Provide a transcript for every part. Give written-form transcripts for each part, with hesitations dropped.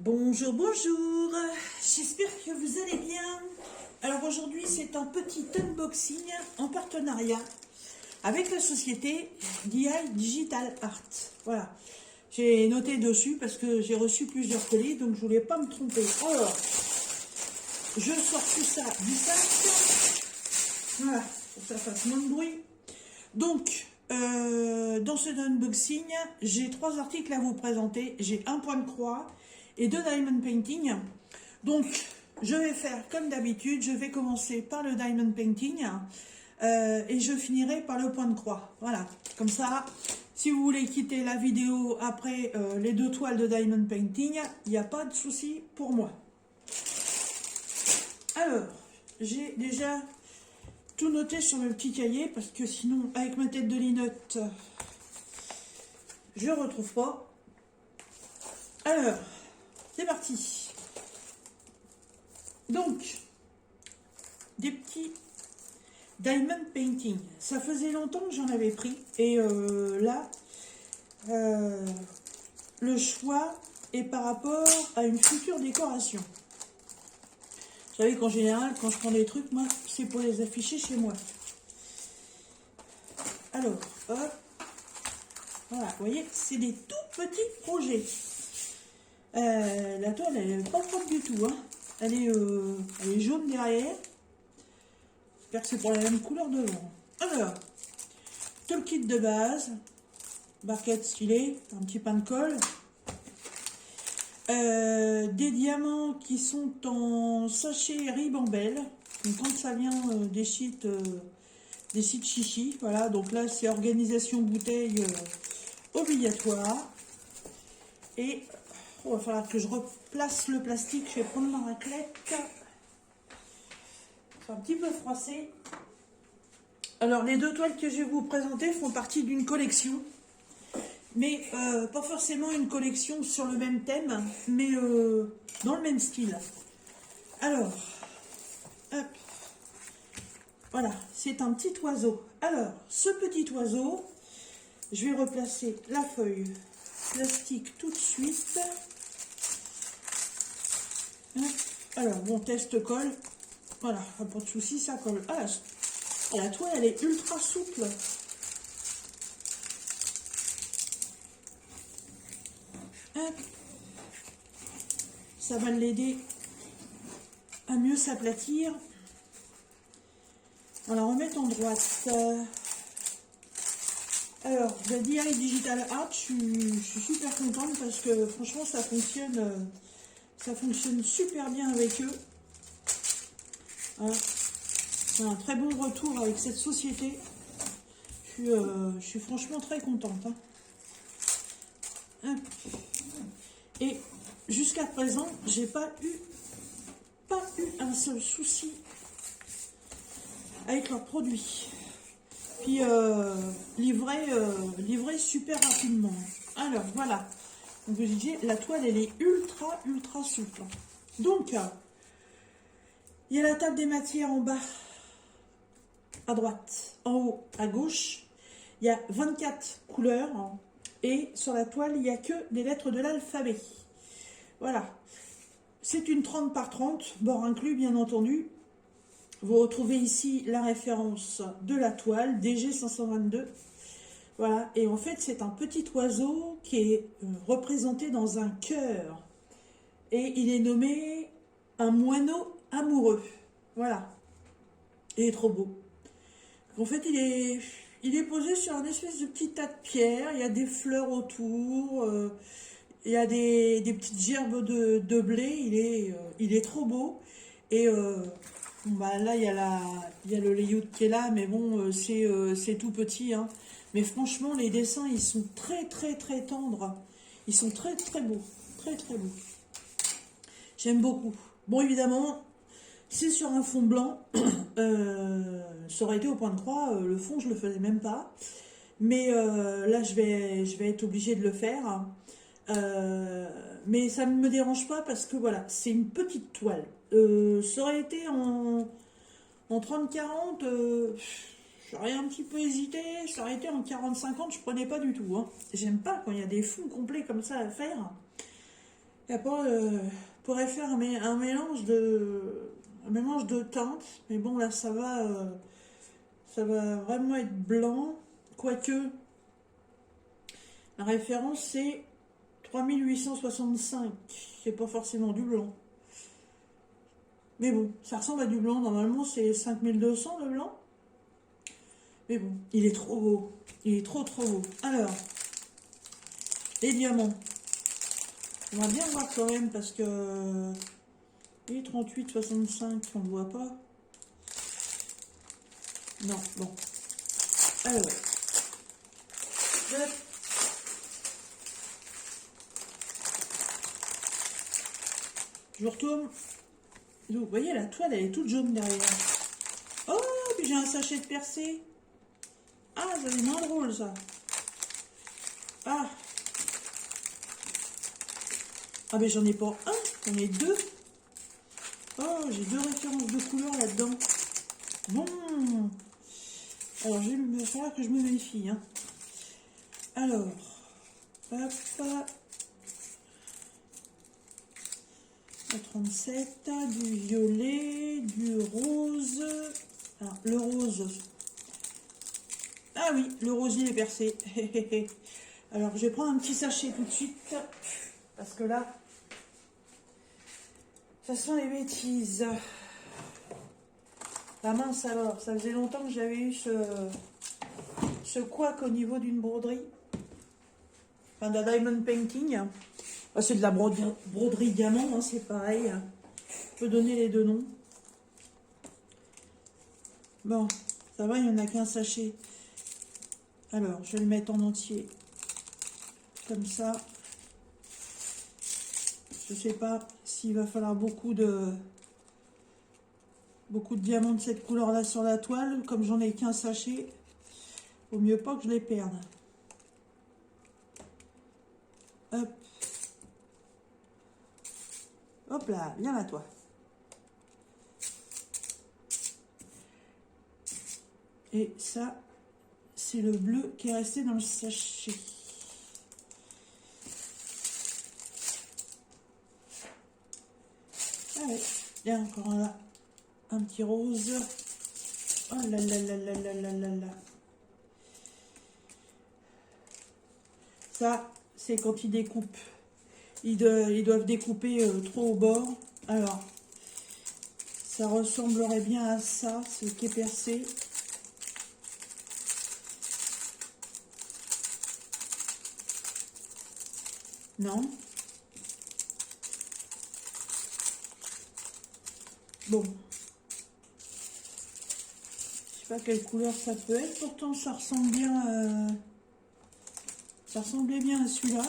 Bonjour, bonjour, j'espère que vous allez bien. Alors aujourd'hui c'est un petit unboxing en partenariat avec la société DI Digital Art. Voilà, j'ai noté dessus parce que j'ai reçu plusieurs colis donc je voulais pas me tromper. Alors, je sors tout ça du sac, voilà, pour que ça fasse moins de bruit. Donc, dans ce unboxing, j'ai 3 articles à vous présenter. J'ai un point de croix et 2 diamond painting. Donc, je vais faire comme d'habitude. Je vais commencer par le diamond painting et je finirai par le point de croix. Voilà, comme ça, si vous voulez quitter la vidéo après les 2 toiles de diamond painting, il n'y a pas de souci pour moi. Alors, j'ai déjà tout noté sur le petit cahier parce que sinon avec ma tête de linotte je retrouve pas. Alors c'est parti. Donc des petits diamond painting, ça faisait longtemps que j'en avais pris et là le choix est par rapport à une future décoration. Vous savez qu'en général, quand je prends des trucs, moi, c'est pour les afficher chez moi. Alors, hop. Voilà, vous voyez, c'est des tout petits projets. La toile, elle n'est pas propre du tout. Hein. Elle est jaune derrière. J'espère que c'est pour la même couleur devant. Alors, tout le kit de base. Barquette stylée, un petit pain de colle. Des diamants qui sont en sachet ribambelle. Donc quand ça vient des sites chichi, voilà, donc là c'est organisation bouteille obligatoire. Et il va falloir que je replace le plastique, je vais prendre ma raclette. C'est un petit peu froissé. Alors les 2 toiles que je vais vous présenter font partie d'une collection. Mais pas forcément une collection sur le même thème, mais dans le même style. Alors, hop, voilà, c'est un petit oiseau. Alors, ce petit oiseau, je vais replacer la feuille plastique tout de suite. Hop. Alors, bon, test colle. Voilà, pas de souci, ça colle. Ah, la toile, elle est ultra souple. Ça va l'aider à mieux s'aplatir. On va la remettre en droite. Alors, la DI Digital Art, je suis super contente parce que franchement ça fonctionne super bien avec eux. Voilà. C'est un très bon retour avec cette société. Je suis franchement très contente. Hein. Et jusqu'à présent, j'ai pas eu un seul souci avec leurs produits. Puis livré super rapidement. Alors voilà. Donc je disais, la toile elle est ultra souple. Donc il y a la table des matières en bas à droite, en haut à gauche. Il y a 24 couleurs. Et sur la toile, il n'y a que des lettres de l'alphabet. Voilà. C'est une 30 par 30, bord inclus bien entendu. Vous retrouvez ici la référence de la toile, DG522. Voilà. Et en fait, c'est un petit oiseau qui est représenté dans un cœur. Et il est nommé un moineau amoureux. Voilà. Il est trop beau. En fait, il est posé sur un espèce de petit tas de pierres. Il y a des fleurs autour. Il y a des petites gerbes de blé. Il est trop beau. Et bah là, il y a le layout qui est là. Mais bon, c'est tout petit. Hein. Mais franchement, les dessins, ils sont très tendres. Ils sont très beaux. Très beaux. J'aime beaucoup. Bon, évidemment, c'est sur un fond blanc. Ça aurait été au point de croix. Le fond, je le faisais même pas. Mais là, je vais être obligée de le faire. Mais ça ne me dérange pas parce que voilà, c'est une petite toile. Ça aurait été en 30-40, j'aurais un petit peu hésité. Ça aurait été en 40-50, je prenais pas du tout. Hein. J'aime pas quand il y a des fonds complets comme ça à faire. Et après, pourrait faire un mélange de teintes. Mais bon, là, ça va vraiment être blanc. Quoique, la référence, c'est 3865. C'est pas forcément du blanc. Mais bon, ça ressemble à du blanc. Normalement, c'est 5200 le blanc. Mais bon, il est trop beau. Il est trop beau. Alors, les diamants. On va bien voir quand même parce que... Oui, 38,65, on ne voit pas. Non, bon. Alors. Hop. Je retourne. Vous voyez, la toile, elle est toute jaune derrière. Oh, puis j'ai un sachet de percé. Ah, ça c'est moins drôle, ça. Ah. Ah, mais j'en ai pas un, j'en ai deux. Oh, j'ai deux références de couleurs là-dedans. Bon. Alors, il va falloir que je me méfie. Hein. Alors. Hop. 37, du violet, du rose. Alors, le rose. Ah oui, le rosier est percé. Alors, je vais prendre un petit sachet tout de suite. Parce que là, ça sent les bêtises. La mince alors, ça faisait longtemps que j'avais eu ce couac au niveau d'une broderie. Enfin, de la diamond painting. Ah, c'est de la broderie diamant, hein, c'est pareil. Je peux donner les deux noms. Bon, ça va, il n'y en a qu'un sachet. Alors, je vais le mettre en entier. Comme ça. Je sais pas s'il va falloir beaucoup de diamants de cette couleur-là sur la toile. Comme j'en ai qu'un sachet, vaut mieux pas que je les perde. Hop. Hop là, viens là, toi. Et ça, c'est le bleu qui est resté dans le sachet. Allez, il y a encore là un petit rose. Oh là là là là là là là là. Ça, c'est quand ils découpent. Ils doivent découper trop au bord. Alors, ça ressemblerait bien à ça, ce qui est percé. Non. Bon. Je sais pas quelle couleur ça peut être. Pourtant, ça ressemble bien. Ça ressemblait bien à celui-là.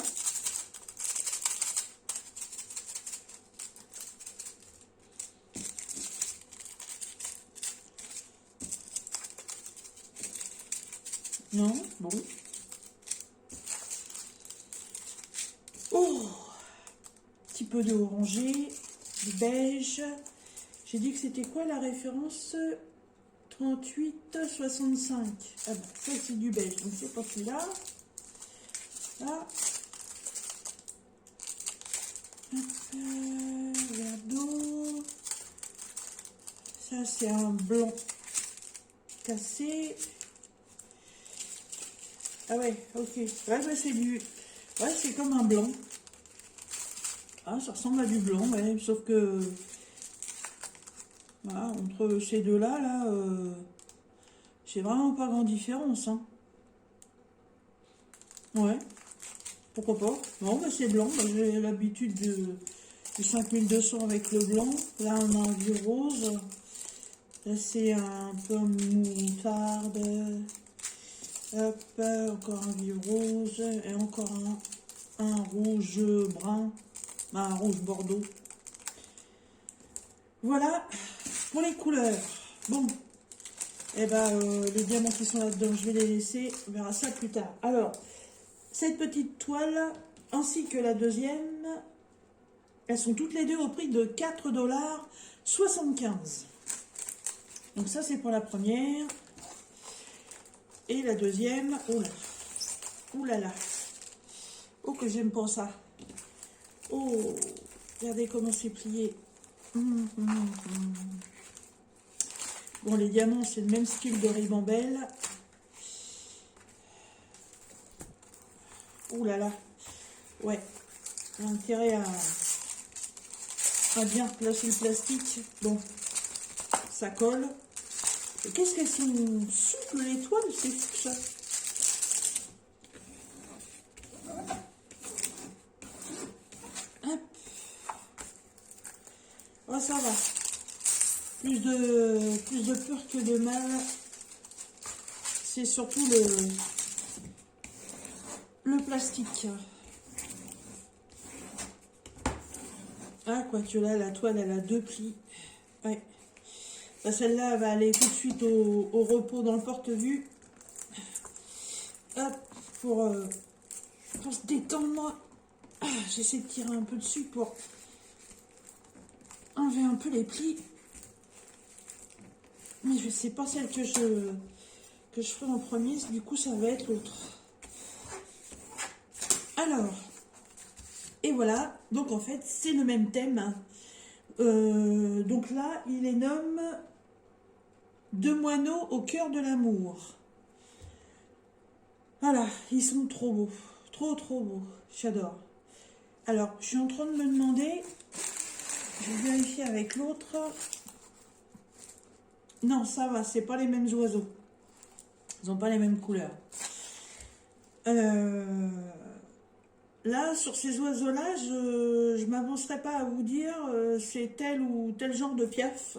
Non, bon. Oh, petit peu de orangé, du beige. J'ai dit que c'était quoi la référence? 38,65. Ah bon, ça c'est du beige, donc c'est pas celui-là. Là. Verre d'eau. Ça c'est un blanc cassé. Ah ouais, ok. Ouais, bah c'est du... Ouais, c'est comme un blanc. Ah, ça ressemble à du blanc, ouais. Sauf que... Voilà, entre ces deux-là, j'ai vraiment pas grande différence. Hein. Ouais, pourquoi pas. Non, bah c'est blanc. Bah, j'ai l'habitude du 5200 avec le blanc. Là, on a un vieux rose. Là, c'est un peu moutarde. Hop, encore un vieux rose. Et encore un rouge brun. Un rouge bordeaux. Voilà pour les couleurs. Bon, et ben les diamants qui sont là-dedans, je vais les laisser. On verra ça plus tard. Alors, cette petite toile, ainsi que la deuxième, elles sont toutes les deux au prix de 4,75 $. Donc ça, c'est pour la première. Et la deuxième, oh là, ouh là là. Oh, que j'aime pas ça. Oh, Regardez comment c'est plié. Bon, les diamants, c'est le même style de ribambelle. Ouh là là. Ouais. J'ai intérêt à bien placer le plastique. Bon, ça colle. Qu'est-ce qu'elles sont souples, les toiles, c'est fou ça. Hop. Oh, ça va. Plus de peur que de mal. C'est surtout le plastique. Ah, quoique là, la toile, elle a 2 plis. Ouais. Celle-là, elle va aller tout de suite au repos dans le porte-vue. Hop, pour se détendre. Ah, j'essaie de tirer un peu dessus pour enlever un peu les plis. Mais je sais pas celle que je ferai en premier, du coup ça va être l'autre. Alors, et voilà, donc en fait c'est le même thème. Donc là, il les nomme Deux moineaux au cœur de l'amour. Voilà, ils sont trop beaux, trop beaux, j'adore. Alors, je suis en train de me demander, je vais vérifier avec l'autre. Non, ça va, c'est pas les mêmes oiseaux. Ils n'ont pas les mêmes couleurs. Là, sur ces oiseaux-là, je ne m'avancerai pas à vous dire c'est tel ou tel genre de piaf.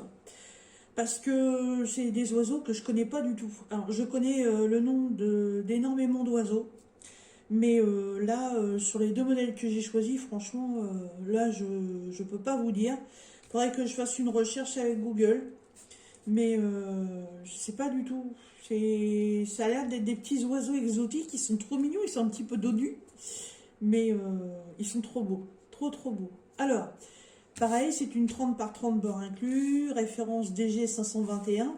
Parce que c'est des oiseaux que je connais pas du tout. Alors, je connais le nom d'énormément d'oiseaux. Mais là, sur les 2 modèles que j'ai choisis, franchement, là, je ne peux pas vous dire. Il faudrait que je fasse une recherche avec Google. Mais je sais pas du tout. Ça a l'air d'être des petits oiseaux exotiques. Ils sont trop mignons. Ils sont un petit peu dodus. Mais ils sont trop beaux. Trop beaux. Alors, pareil, c'est une 30 par 30 bord inclus. Référence DG 521.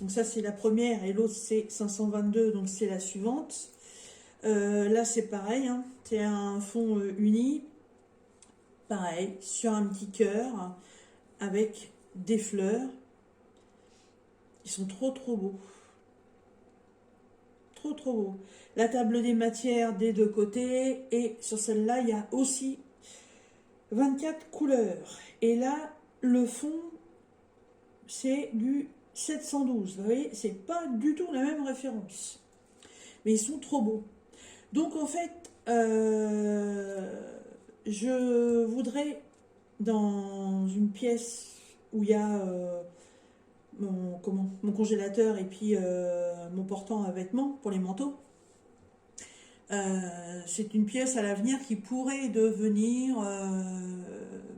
Donc ça, c'est la première. Et l'autre, c'est 522. Donc c'est la suivante. Là, c'est pareil. Hein. C'est un fond uni. Pareil, sur un petit cœur. Avec des fleurs. Ils sont trop beaux. Trop beaux. La table des matières des 2 côtés. Et sur celle-là, il y a aussi 24 couleurs. Et là, le fond, c'est du 712. Vous voyez, c'est pas du tout la même référence. Mais ils sont trop beaux. Donc, en fait, je voudrais, dans une pièce où il y a mon congélateur et puis mon portant à vêtements pour les manteaux. C'est une pièce à l'avenir qui pourrait devenir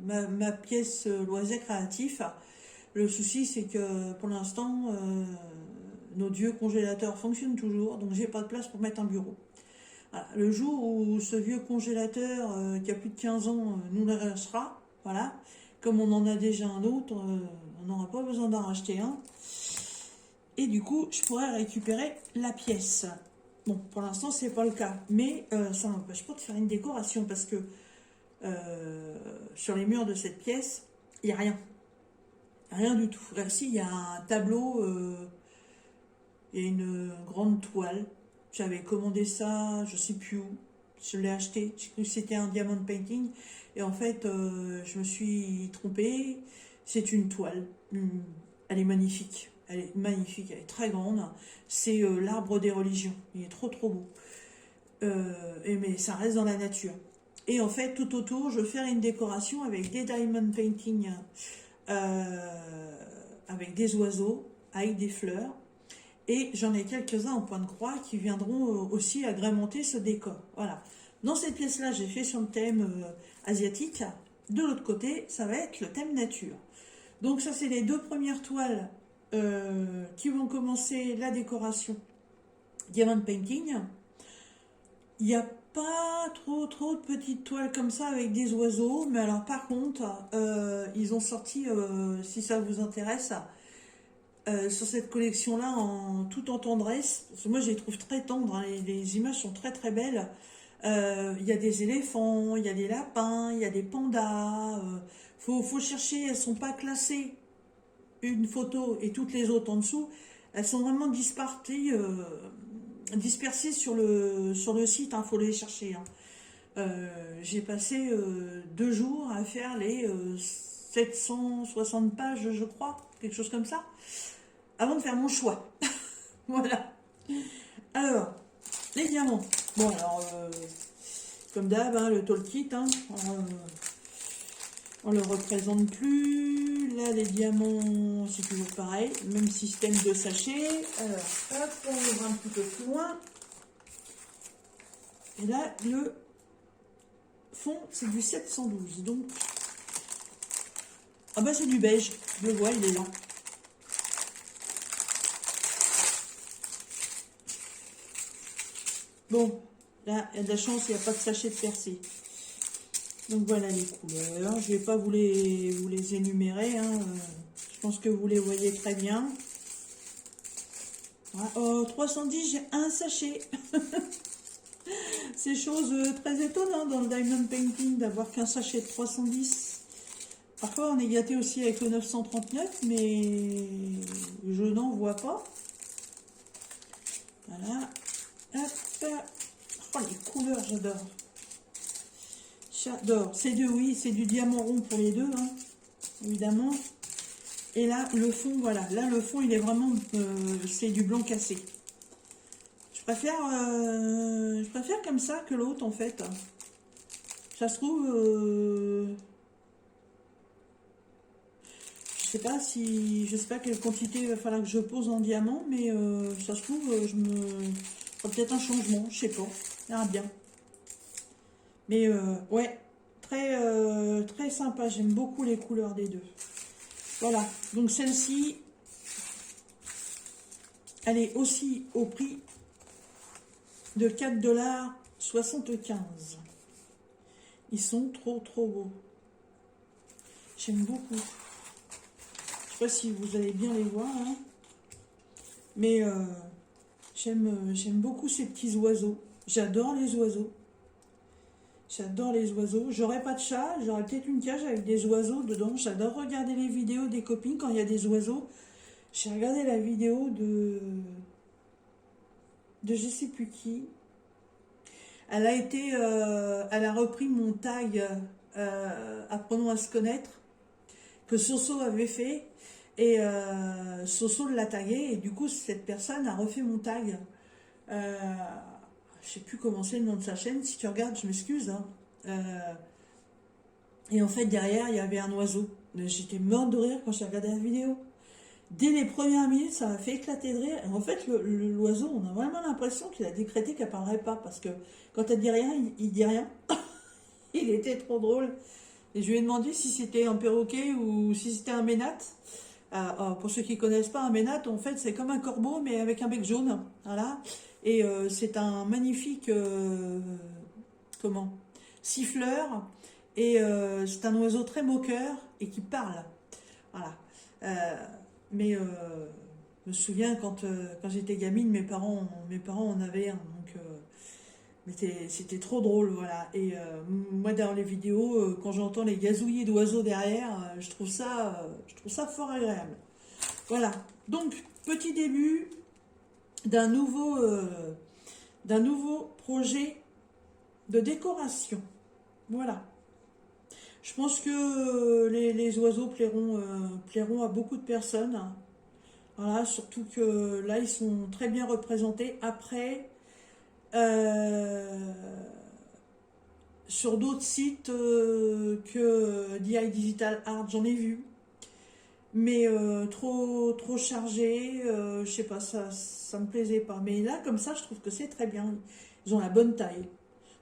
ma pièce loisir créatif. Le souci, c'est que pour l'instant, nos vieux congélateurs fonctionnent toujours, donc j'ai pas de place pour mettre un bureau. Voilà. Le jour où ce vieux congélateur qui a plus de 15 ans nous le restera, voilà, comme on en a déjà un autre, on n'aura pas besoin d'en racheter un. Et du coup, je pourrais récupérer la pièce. Bon, pour l'instant, c'est pas le cas. Mais ça m'empêche pas de faire une décoration parce que sur les murs de cette pièce, il n'y a rien. Rien du tout. Là, si, il y a un tableau, il y a une grande toile. J'avais commandé ça, je sais plus où. Je l'ai acheté. J'ai cru que c'était un diamond painting. Et en fait, je me suis trompée. C'est une toile. Elle est magnifique. Elle est magnifique, elle est très grande. C'est l'arbre des religions. Il est trop beau. Mais ça reste dans la nature. Et en fait, tout autour, je vais faire une décoration avec des diamond painting, avec des oiseaux, avec des fleurs. Et j'en ai quelques-uns en point de croix qui viendront aussi agrémenter ce décor. Voilà. Dans cette pièce-là, j'ai fait sur le thème asiatique. De l'autre côté, ça va être le thème nature. Donc ça, c'est les 2 premières toiles qui vont commencer la décoration diamond painting. Il n'y a pas trop de petites toiles comme ça avec des oiseaux, mais alors par contre, ils ont sorti, si ça vous intéresse, sur cette collection-là, tout en tendresse. Parce que moi, je les trouve très tendres, hein, les images sont très belles. Il y a des éléphants, il y a des lapins, il y a des pandas. Faut chercher, elles sont pas classées. Une photo et toutes les autres en dessous, elles sont vraiment dispersées sur le site, faut les chercher. J'ai passé 2 jours à faire les 760 pages, je crois, quelque chose comme ça, avant de faire mon choix. Voilà. Alors, les diamants. Bon, alors, comme d'hab, le toolkit, on le représente plus. Là, les diamants, c'est toujours pareil. Même système de sachet. Alors, hop, on ouvre un petit peu plus loin. Et là, le fond, c'est du 712. Donc, ah bah c'est du beige. Je le vois, il est là. Bon, là, il y a de la chance, il n'y a pas de sachet de percé. Donc voilà les couleurs. Je ne vais pas vous les énumérer. Je pense que vous les voyez très bien. Voilà. Oh, 310, j'ai un sachet. C'est chose très étonnante dans le Diamond Painting d'avoir qu'un sachet de 310. Parfois on est gâté aussi avec le 939, mais je n'en vois pas. Voilà. Hop. Oh, les couleurs, j'adore. J'adore. C'est du diamant rond pour les deux, évidemment. Et là, le fond, voilà. Là, le fond, il est vraiment... c'est du blanc cassé. Je préfère comme ça que l'autre, en fait. Ça se trouve... je sais pas quelle quantité il va falloir que je pose en diamant, mais ça se trouve, peut-être un changement, je sais pas. On verra bien. Mais ouais, très sympa. J'aime beaucoup les couleurs des deux. Voilà, donc celle-ci, elle est aussi au prix de 4,75 $. Ils sont trop beaux. J'aime beaucoup. Je sais pas si vous allez bien les voir, mais j'aime beaucoup ces petits oiseaux. J'adore les oiseaux. J'adore les oiseaux. J'aurais pas de chat, j'aurais peut-être une cage avec des oiseaux dedans. J'adore regarder les vidéos des copines quand il y a des oiseaux. J'ai regardé la vidéo de je sais plus qui. Elle a repris mon tag Apprenons à se connaître que Soso avait fait et Soso l'a tagué et du coup cette personne a refait mon tag. Je sais plus comment c'est le nom de sa chaîne. Si tu regardes, je m'excuse. Et en fait, derrière, il y avait un oiseau. J'étais morte de rire quand j'ai regardé la vidéo. Dès les premières minutes, ça m'a fait éclater de rire. Et en fait, l'oiseau, on a vraiment l'impression qu'il a décrété qu'elle ne parlerait pas. Parce que quand elle dit rien, il dit rien. Il était trop drôle. Et je lui ai demandé si c'était un perroquet ou si c'était un ménate. Pour ceux qui ne connaissent pas, un ménate, en fait, c'est comme un corbeau, mais avec un bec jaune. Voilà. Et c'est un magnifique siffleur. Et c'est un oiseau très moqueur et qui parle. Voilà. Mais je me souviens quand j'étais gamine, mes parents en avaient un. Donc, mais c'était trop drôle, voilà. Et moi, dans les vidéos, quand j'entends les gazouillis d'oiseaux derrière, je trouve ça fort agréable. Voilà. Donc, petit début d'un nouveau projet de décoration. Voilà. Je pense que les oiseaux plairont à beaucoup de personnes. Voilà, surtout que là, ils sont très bien représentés. Après, sur d'autres sites que DI Digital Art, j'en ai vu. Mais trop chargé, je sais pas, ça me plaisait pas. Mais là, comme ça, je trouve que c'est très bien. Ils ont la bonne taille.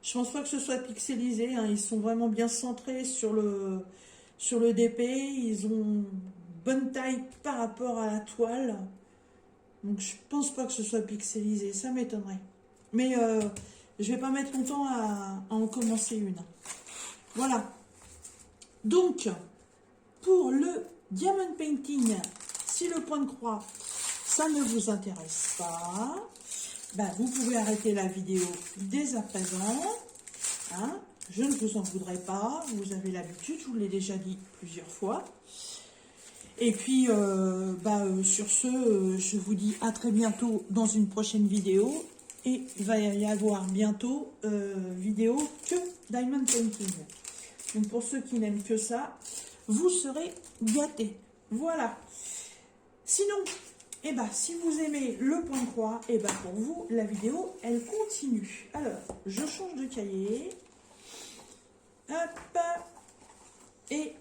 Je pense pas que ce soit pixelisé, ils sont vraiment bien centrés sur le DP. Ils ont bonne taille par rapport à la toile. Donc je pense pas que ce soit pixelisé, ça m'étonnerait. Mais je vais pas mettre longtemps à en commencer une. Voilà. Donc, pour le Diamond Painting, si le point de croix, ça ne vous intéresse pas, vous pouvez arrêter la vidéo dès à présent. Hein, je ne vous en voudrais pas, vous avez l'habitude, je vous l'ai déjà dit plusieurs fois. Et puis, sur ce, je vous dis à très bientôt dans une prochaine vidéo. Et il va y avoir bientôt vidéo que Diamond Painting. Donc pour ceux qui n'aiment que ça, vous serez gâtés. Voilà. Sinon, si vous aimez le point de croix, pour vous, la vidéo, elle continue. Alors, je change de cahier. Hop. Et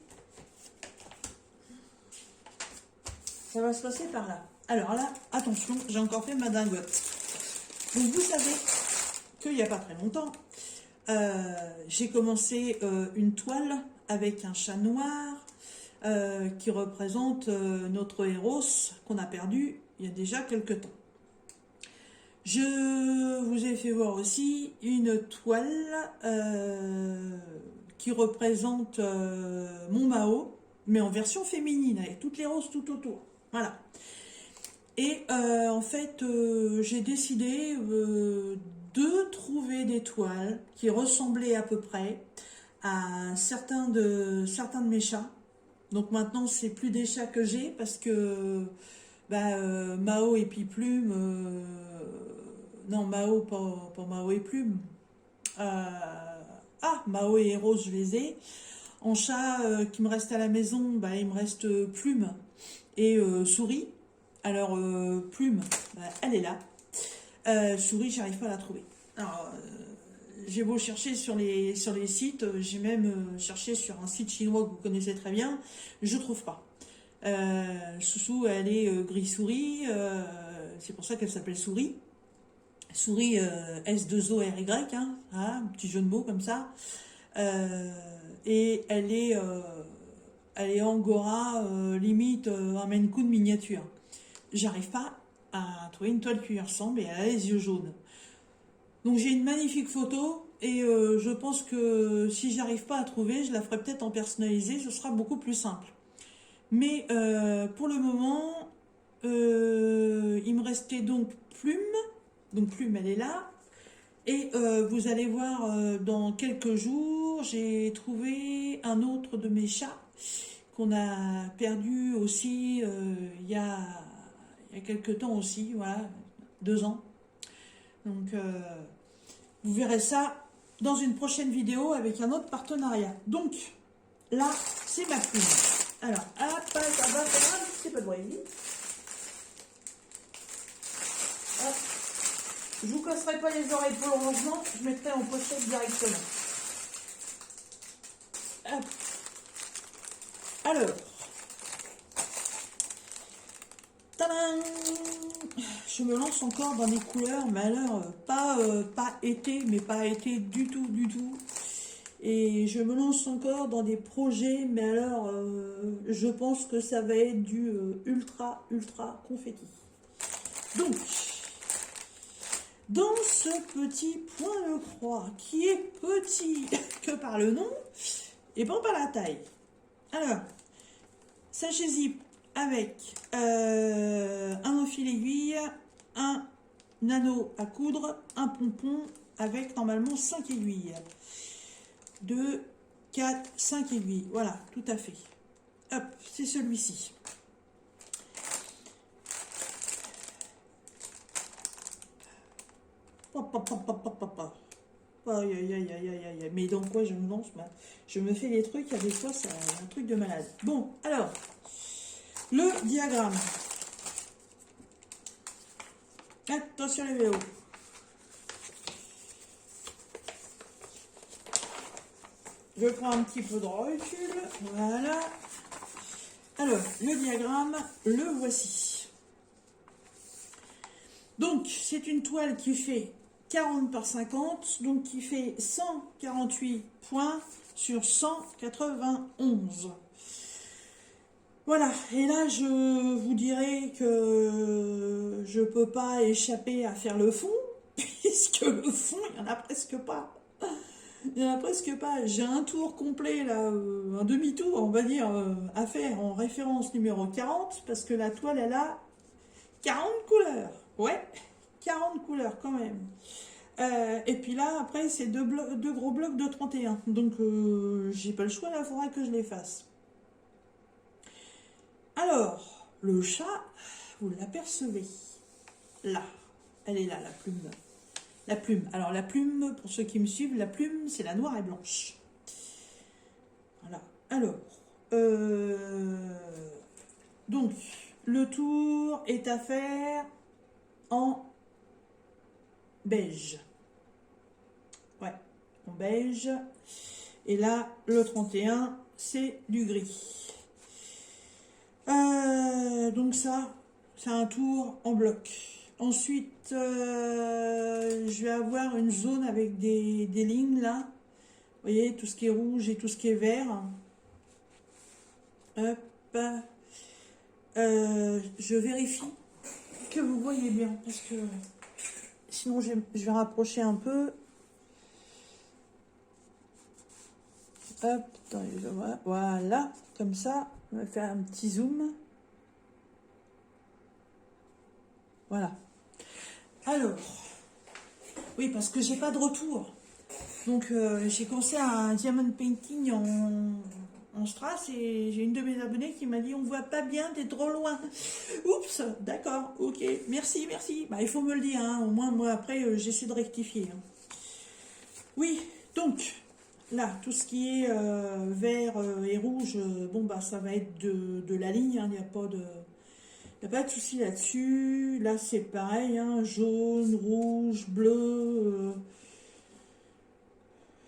ça va se passer par là. Alors là, attention, j'ai encore fait ma dingote. Donc vous savez qu'il n'y a pas très longtemps, j'ai commencé une toile avec un chat noir qui représente notre héros qu'on a perdu il y a déjà quelques temps. Je vous ai fait voir aussi une toile qui représente mon Mao, mais en version féminine, avec toutes les roses tout autour. Voilà. Et en fait, j'ai décidé de trouver des toiles qui ressemblaient à peu près à certains de mes chats. Donc maintenant, c'est plus des chats que j'ai parce que Mao et puis Plume, non Mao, pas Mao et Plume. Mao et Rose, je les ai. En chat qui me reste à la maison, il me reste Plume et Souris. Alors, Plume, elle est là. Souris, j'arrive pas à la trouver. Alors, j'ai beau chercher sur les sites, j'ai même cherché sur un site chinois que vous connaissez très bien, je trouve pas. Soussou, elle est gris-souris, c'est pour ça qu'elle s'appelle Souris. Souris S2ORY, un petit jeu de mots comme ça. Et elle est angora, limite un Maine Coon miniature. J'arrive pas à trouver une toile qui lui ressemble et elle a les yeux jaunes. Donc j'ai une magnifique photo et je pense que si j'arrive pas à trouver, je la ferai peut-être en personnalisé, ce sera beaucoup plus simple. Mais pour le moment, il me restait donc Plume. Donc Plume, elle est là. Et vous allez voir, dans quelques jours, j'ai trouvé un autre de mes chats qu'on a perdu aussi il y a quelques temps aussi, voilà, 2 ans. Donc, vous verrez ça dans une prochaine vidéo avec un autre partenariat. Donc, là, c'est ma plume. Alors, hop, ça va faire un petit peu de bruit. Hop. Je vous casserai pas les oreilles pour le rangement, je mettrai en pochette directement. Hop. Alors, tadam, je me lance encore dans des couleurs, mais alors pas été, mais pas été du tout, du tout. Et je me lance encore dans des projets, mais alors je pense que ça va être du ultra, ultra confetti. Donc, dans ce petit point de croix, qui est petit que par le nom, et pas par la taille. Alors, sachez-y avec un fil aiguille, un anneau à coudre, un pompon avec normalement 5 aiguilles. 2, 4, 5 aiguilles. Voilà, tout à fait. Hop, c'est celui-ci. Aïe, aïe, aïe, aïe, aïe, aïe. Mais dans quoi je me lance? Je me fais des trucs, il y a des fois, c'est un truc de malade. Bon, alors, le diagramme. Attention les vélos. Je prends un petit peu de recul. Voilà. Alors, le diagramme, le voici. Donc, c'est une toile qui fait 40 par 50, donc qui fait 148 points sur 191. Voilà, et là je vous dirais que je peux pas échapper à faire le fond, puisque le fond, il n'y en a presque pas. Il n'y en a presque pas. J'ai un tour complet, là, un demi-tour, on va dire, à faire en référence numéro 40, parce que la toile, elle a 40 couleurs. Ouais, 40 couleurs quand même. Et puis là, après, c'est deux gros blocs de 31. Donc, j'ai pas le choix, là, il faudra que je les fasse. Alors, le chat, vous l'apercevez. Là. Elle est là, la plume. La plume. Alors, la plume, pour ceux qui me suivent, la plume, c'est la noire et blanche. Voilà. Alors, donc, le tour est à faire en beige. Ouais, en beige. Et là, le 31, c'est du gris. Donc ça, c'est un tour en bloc. Ensuite, je vais avoir une zone avec des lignes là. Vous voyez, tout ce qui est rouge et tout ce qui est vert. Hop. Je vérifie que vous voyez bien, parce que sinon je vais rapprocher un peu. Hop, attendez, voilà, comme ça, on va faire un petit zoom. Voilà. Alors, oui, parce que j'ai pas de retour. Donc, j'ai commencé un diamond painting en strass et j'ai une de mes abonnées qui m'a dit on voit pas bien, t'es trop loin. Oups, d'accord, ok, merci, merci. Bah, il faut me le dire, hein, au moins moi après j'essaie de rectifier. Hein. Oui, donc là, tout ce qui est vert et rouge, bon bah ça va être de la ligne, il n'y a pas de. Il n'y a pas de souci là-dessus. Là, c'est pareil, hein, jaune, rouge, bleu.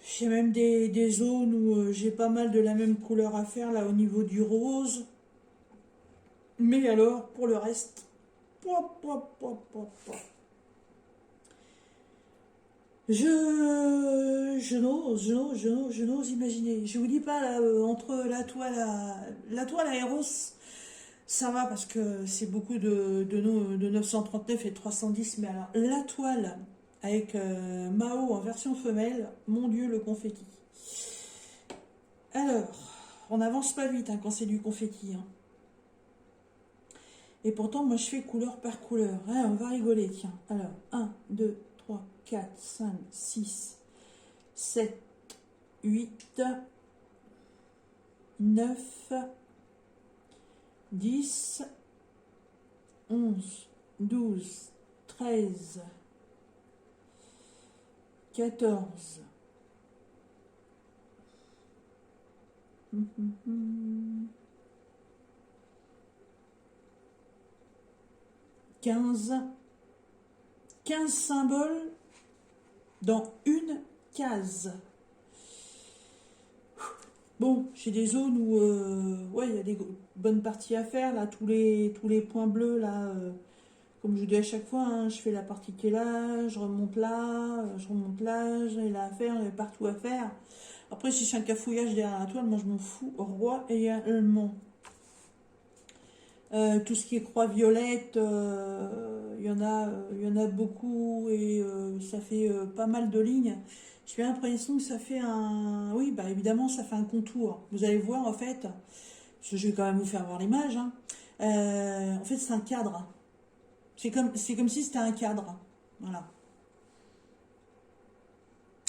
J'ai même des zones où j'ai pas mal de la même couleur à faire, là, au niveau du rose. Mais alors, pour le reste, je n'ose imaginer. Je vous dis pas, là, entre la toile à Eros, ça va parce que c'est beaucoup de 939 et 310, mais alors la toile avec Mao en version femelle, mon Dieu, le confetti. Alors, on n'avance pas vite hein, quand c'est du confetti. Hein. Et pourtant, moi je fais couleur par couleur. Hein, on va rigoler, tiens. Alors, 1, 2, 3, 4, 5, 6, 7, 8, 9, 10, 11, 12, 13, 14, 15, 15 symboles dans une case. Bon, j'ai des zones où ouais, il y a des bonnes parties à faire, là, tous les points bleus, là, comme je vous dis à chaque fois, hein, je fais la partie qui est là, je remonte là, j'ai là à faire, il y a partout à faire. Après, si c'est un cafouillage derrière la toile, moi je m'en fous royalement. Tout ce qui est croix violette, il y en a beaucoup et ça fait pas mal de lignes. J'ai l'impression que ça fait un... Oui, bah évidemment, ça fait un contour. Vous allez voir, en fait, je vais quand même vous faire voir l'image. Hein. En fait, c'est un cadre. C'est comme si c'était un cadre. Voilà.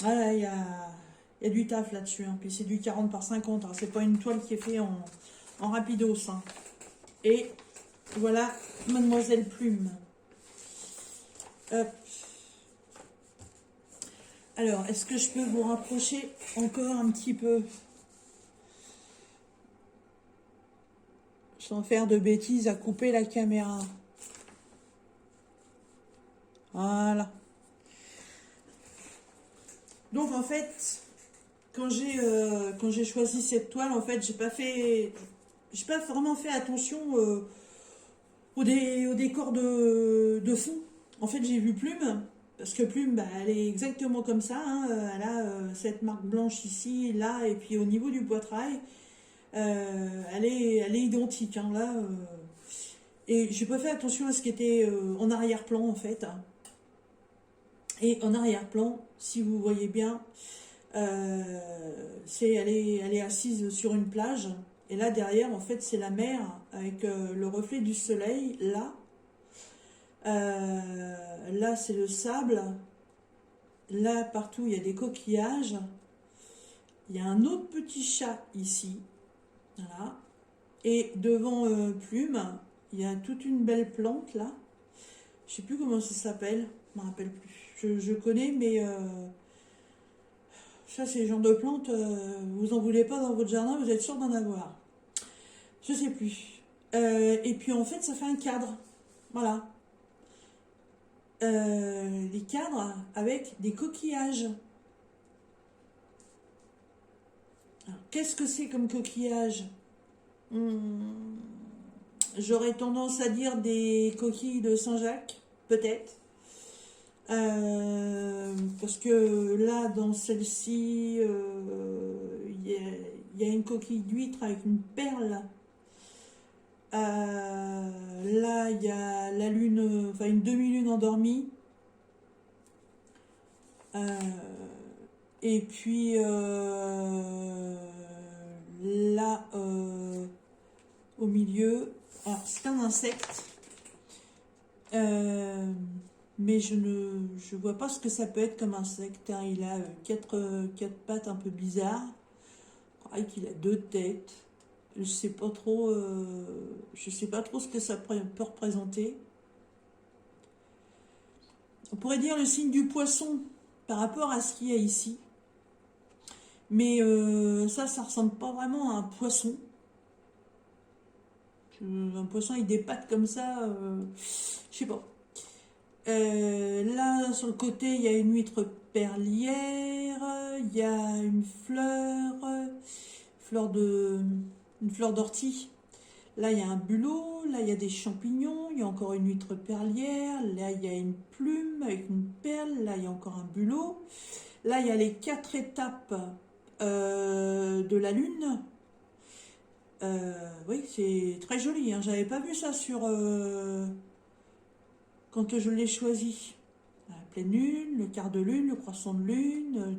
Voilà, il y a du taf là-dessus. Hein. Puis c'est du 40 par 50. Hein. C'est pas une toile qui est faite en rapidos. Hein. Et voilà, Mademoiselle Plume. Hop. Alors, est-ce que je peux vous rapprocher encore un petit peu? Sans faire de bêtises à couper la caméra. Voilà. Donc en fait, quand j'ai choisi cette toile, en fait, j'ai pas vraiment fait attention au décor de fond. En fait, j'ai vu Plume, parce que Plume, bah, elle est exactement comme ça. Hein, elle a cette marque blanche ici, là, et puis au niveau du poitrail, elle est identique. Hein, là, et j'ai pas fait attention à ce qui était en arrière-plan, en fait. Et en arrière-plan, si vous voyez bien, elle est assise sur une plage. Et là, derrière, en fait, c'est la mer avec le reflet du soleil, là. Là, c'est le sable. Là, partout, il y a des coquillages. Il y a un autre petit chat ici. Voilà. Et devant Plume, il y a toute une belle plante là. Je sais plus comment ça s'appelle. Je me rappelle plus. Je connais, mais ça, c'est le genre de plante, vous en voulez pas dans votre jardin, vous êtes sûr d'en avoir. Je sais plus. Et puis en fait, ça fait un cadre. Voilà. Les cadres avec des coquillages. Qu'est-ce que c'est comme coquillage? J'aurais tendance à dire des coquilles de Saint-Jacques, peut-être. Parce que là, dans celle-ci, il y a une coquille d'huître avec une perle. Là, il y a la lune, enfin une demi-lune endormie. Et puis là, au milieu, c'est un insecte. Mais je vois pas ce que ça peut être comme insecte. Hein. Il a quatre pattes un peu bizarres. Pareil qu'il a deux têtes. Je sais pas trop ce que ça peut représenter. On pourrait dire le signe du poisson par rapport à ce qu'il y a ici. Mais ça ressemble pas vraiment à un poisson. Un poisson avec des pattes comme ça, je sais pas. Là, sur le côté, il y a une huître perlière, il y a une fleur d'ortie. Là, il y a un bulot, là, il y a des champignons, il y a encore une huître perlière, là, il y a une plume avec une perle, là, il y a encore un bulot. Là, il y a les 4 étapes de la lune. Oui, c'est très joli, hein. J'avais pas vu ça sur... quand je l'ai choisi. La pleine lune, le quart de lune, le croissant de lune,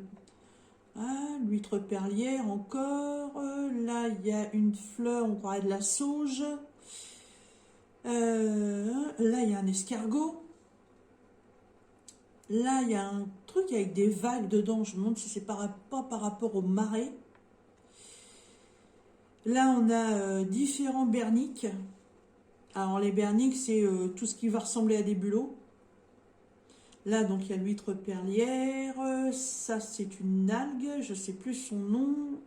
l'huître perlière encore. Là, il y a une fleur, on croirait de la sauge. Là, il y a un escargot. Là, il y a un truc avec des vagues dedans. Je me demande si c'est pas par rapport aux marées. Là, on a différents berniques. Alors, les berniques, c'est tout ce qui va ressembler à des bulots. Là, donc, il y a l'huître perlière. Ça, c'est une algue. Je ne sais plus son nom.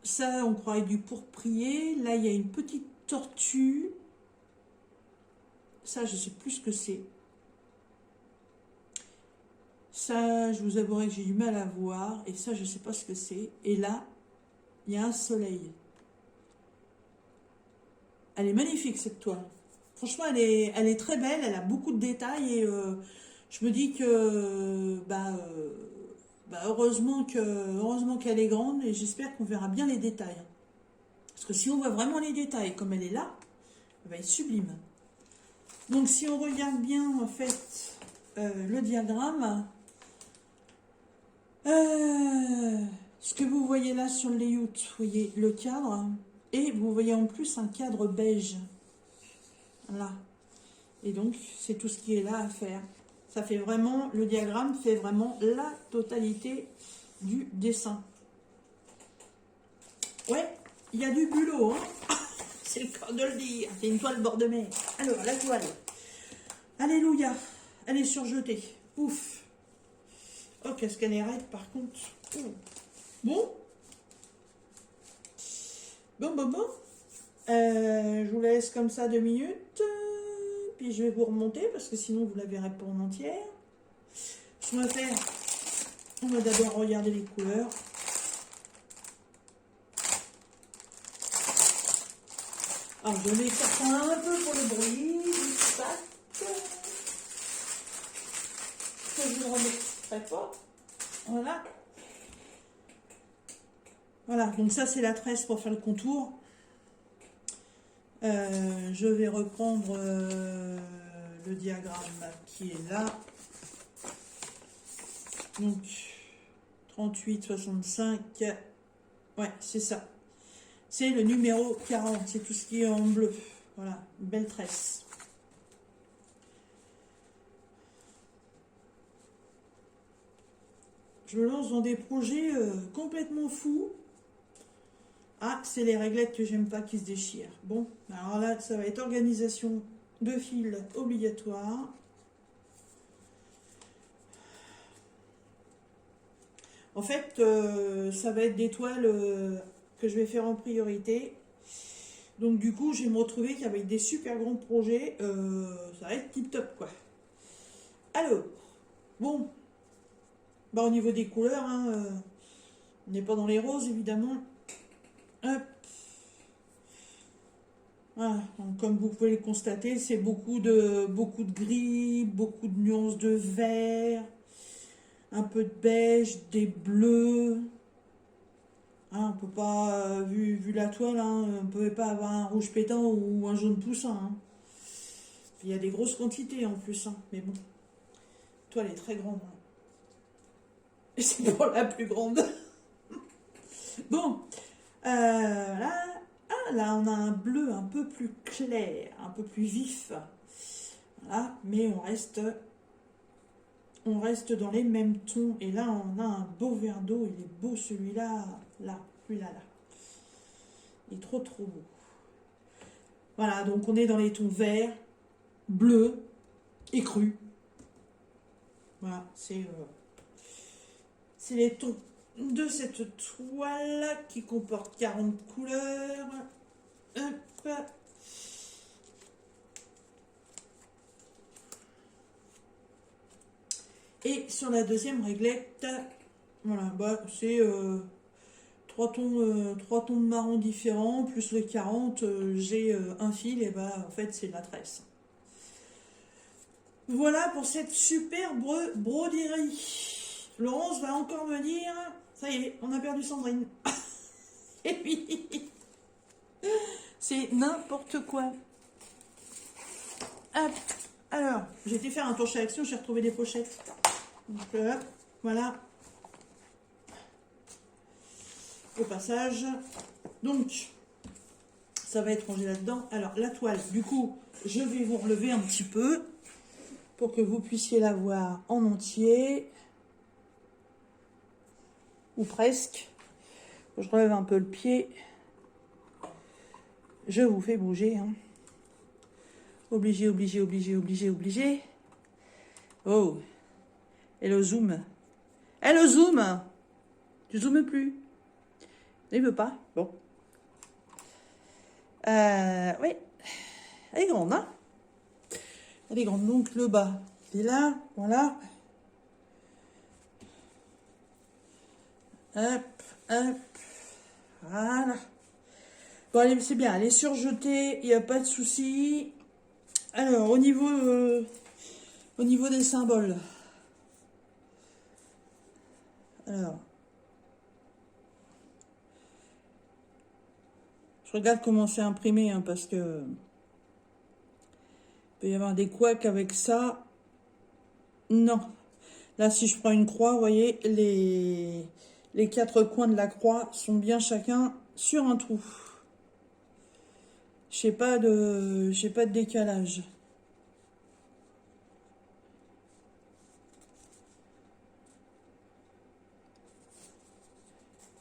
Ça, on croirait du pourprier. Là, il y a une petite tortue. Ça, je ne sais plus ce que c'est. Ça, je vous avouerai que j'ai du mal à voir. Et ça, je ne sais pas ce que c'est. Et là, il y a un soleil. Elle est magnifique, cette toile. Franchement, elle est très belle. Elle a beaucoup de détails. Et je me dis que... heureusement qu'elle est grande. Et j'espère qu'on verra bien les détails. Parce que si on voit vraiment les détails comme elle est là, elle va être sublime. Donc, si on regarde bien, en fait, le diagramme... ce que vous voyez là sur le layout, vous voyez le cadre et vous voyez en plus un cadre beige. Là. Et donc, c'est tout ce qui est là à faire. Ça fait vraiment, le diagramme fait vraiment la totalité du dessin. Ouais, il y a du bulot, hein. C'est le cas de le dire. C'est une toile bord de mer. Alors, la toile. Alléluia. Elle est surjetée. Ouf. Oh, qu'est-ce qu'elle est raide par contre. Bon. Bon. Je vous laisse comme ça 2 minutes. Puis je vais vous remonter parce que sinon vous la verrez pas en entière. Ce qu'on va faire, on va d'abord regarder les couleurs. Alors je vais faire ça un peu pour le bruit du pack. Que je le remets très fort. Voilà. Voilà, donc ça c'est la tresse pour faire le contour. Je vais reprendre le diagramme qui est là. Donc 38, 65. Ouais, c'est ça. C'est le numéro 40. C'est tout ce qui est en bleu. Voilà, une belle tresse. Je me lance dans des projets complètement fous. Ah, c'est les réglettes que j'aime pas qui se déchirent. Bon, alors là, ça va être organisation de fil obligatoire. En fait, ça va être des toiles que je vais faire en priorité. Donc du coup, je vais me retrouver qu'avec des super grands projets, ça va être tip top quoi. Alors, bon, bah, au niveau des couleurs, hein, on n'est pas dans les roses évidemment. Hop. Voilà. Donc, comme vous pouvez le constater, c'est beaucoup de gris, beaucoup de nuances de vert, un peu de beige, des bleus. Hein, on peut pas, vu la toile, hein, on ne pouvait pas avoir un rouge pétant ou un jaune poussin. Hein. Il y a des grosses quantités en plus, hein, mais bon, la toile est très grande. Hein. Et c'est pour la plus grande. Bon, là, là, on a un bleu un peu plus clair, un peu plus vif. Voilà, mais on reste dans les mêmes tons. Et là, on a un beau verre d'eau. Il est beau celui-là, là, celui-là, là. Il est trop, trop beau. Voilà, donc on est dans les tons verts, bleus et crus. Voilà, c'est les tons de cette toile qui comporte 40 couleurs. Hop. Et sur la deuxième réglette, voilà, bah, c'est trois tons de marron différents, plus le 40, j'ai un fil, et bah en fait c'est de la tresse. Voilà pour cette superbe broderie. Laurence va encore me dire, ça y est, on a perdu Sandrine. Et oui, c'est n'importe quoi. Hop. Alors, j'ai été faire un tour chez Action, j'ai retrouvé des pochettes. Donc hop, voilà. Au passage. Donc, ça va être rangé là-dedans. Alors, la toile, du coup, je vais vous relever un petit peu pour que vous puissiez la voir en entier. Ou presque. Je relève un peu le pied. Je vous fais bouger. Hein. Obligé, obligé, obligé, obligé, obligé. Oh. Et le zoom. Et le zoom. Tu zoomes plus. Il veut pas. Bon. Oui. Elle est grande, hein. Elle est grande. Donc, le bas, il est là. Voilà. Hop, hop. Voilà. Bon, allez, c'est bien. Elle est surjetée. Il n'y a pas de souci. Alors, au niveau des symboles. Alors. Je regarde comment c'est imprimé, hein, parce que il peut y avoir des couacs avec ça. Non. Là, si je prends une croix, vous voyez, les quatre coins de la croix sont bien chacun sur un trou. J'ai pas de décalage.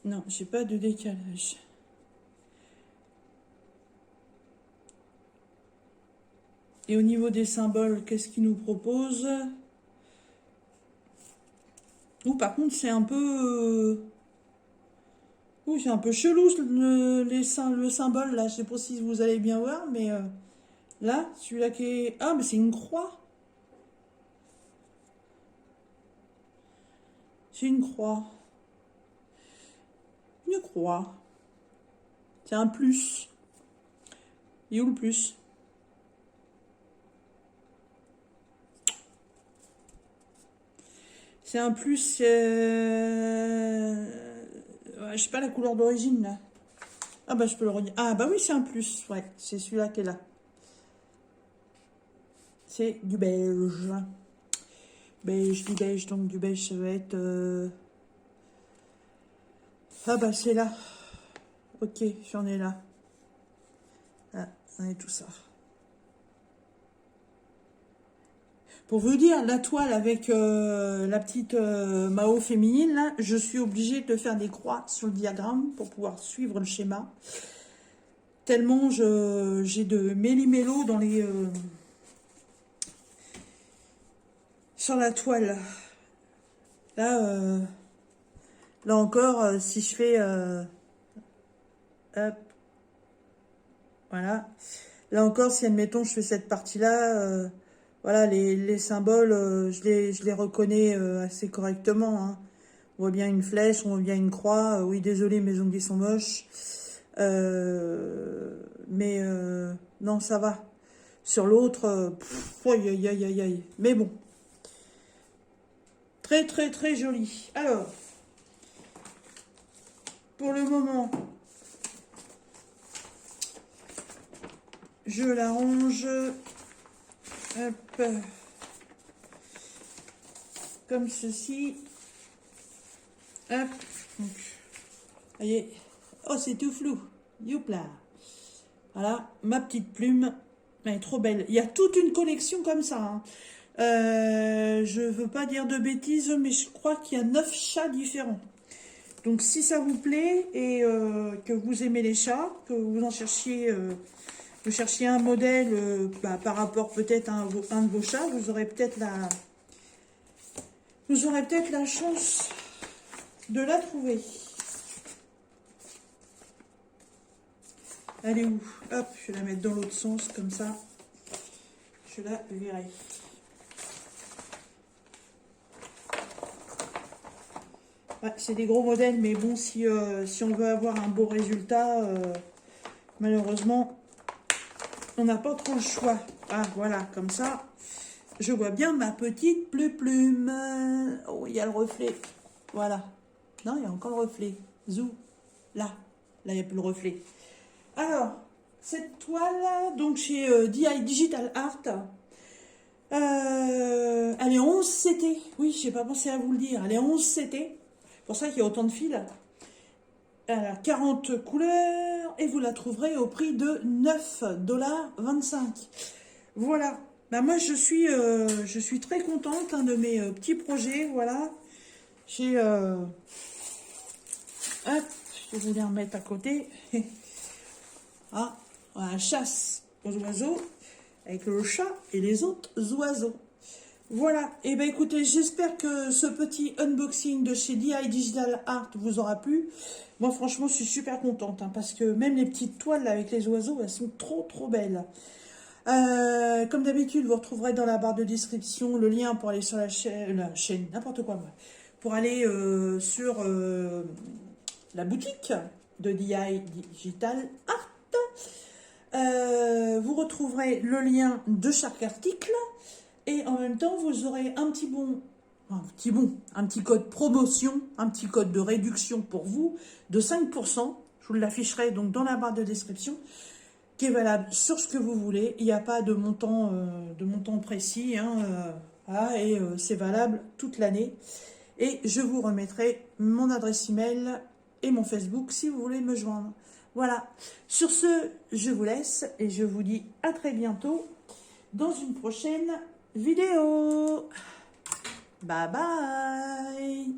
Non, j'ai pas de décalage. Et au niveau des symboles, qu'est-ce qu'il nous propose? Ou par contre, c'est un peu... c'est un peu chelou le symbole là. Je sais pas si vous allez bien voir, mais là, celui-là qui est... Ah, mais c'est une croix. C'est une croix. Une croix. C'est un plus. Et où le plus? C'est un plus... je sais pas la couleur d'origine là. Ah bah je peux le redire. Ah bah oui, c'est un plus. Ouais, c'est celui-là qui est là. C'est du beige. Beige, du beige, donc du beige, ça va être... Ah bah c'est là. Ok, j'en ai là. Ah, j'en ai tout ça. Pour vous dire, la toile avec la petite Mao féminine, là, je suis obligée de faire des croix sur le diagramme pour pouvoir suivre le schéma. Tellement j'ai de méli-mélo dans les... sur la toile. Là, là encore, si je fais... hop, voilà. Là encore, si admettons, je fais cette partie-là... voilà, les symboles, je les reconnais assez correctement. Hein. On voit bien une flèche, on voit bien une croix. Oui, désolé, mes ongles sont moches. Mais non, ça va. Sur l'autre, aïe, aïe, aïe, aïe, aïe. Mais bon. Très, très, très joli. Alors, pour le moment, je la range... Hop, comme ceci. Hop. Donc, voyez. Oh, c'est tout flou. Youpla. Voilà, ma petite plume. Elle est trop belle. Il y a toute une collection comme ça. Hein. Je veux pas dire de bêtises, mais je crois qu'il y a 9 chats différents. Donc, si ça vous plaît et que vous aimez les chats, que vous en cherchiez... vous cherchiez un modèle par rapport peut-être à un de vos chats, vous aurez peut-être la chance de la trouver. Elle est où? Hop, je vais la mettre dans l'autre sens, comme ça, je la verrai. Ouais, c'est des gros modèles, mais bon, si on veut avoir un beau résultat, malheureusement... on n'a pas trop le choix. Ah, voilà, comme ça, je vois bien ma petite plume. Oh, il y a le reflet. Voilà. Non, il y a encore le reflet. Zou. Là. Là, il n'y a plus le reflet. Alors, cette toile, donc chez DI Digital Art, elle est 11 CT. Oui, je n'ai pas pensé à vous le dire. Elle est 11 CT. C'est pour ça qu'il y a autant de fils. Elle a 40 couleurs et vous la trouverez au prix de 9,25 $. Voilà. Ben moi, je suis très contente hein, de mes petits projets. Voilà. J'ai... hop, je vais les remettre à côté. Ah, voilà, chasse aux oiseaux avec le chat et les autres oiseaux. Voilà, et ben écoutez, j'espère que ce petit unboxing de chez DI Digital Art vous aura plu. Moi franchement, je suis super contente, hein, parce que même les petites toiles là, avec les oiseaux, elles sont trop trop belles. Comme d'habitude, vous retrouverez dans la barre de description le lien pour aller sur la chaîne n'importe quoi, moi, pour aller sur la boutique de DI Digital Art. Vous retrouverez le lien de chaque article. Et en même temps, vous aurez un petit code promotion, un petit code de réduction pour vous de 5%. Je vous l'afficherai donc dans la barre de description, qui est valable sur ce que vous voulez. Il n'y a pas de montant précis, hein, voilà, et c'est valable toute l'année. Et je vous remettrai mon adresse email et mon Facebook si vous voulez me joindre. Voilà. Sur ce, je vous laisse et je vous dis à très bientôt dans une prochaine vidéo. Bye bye.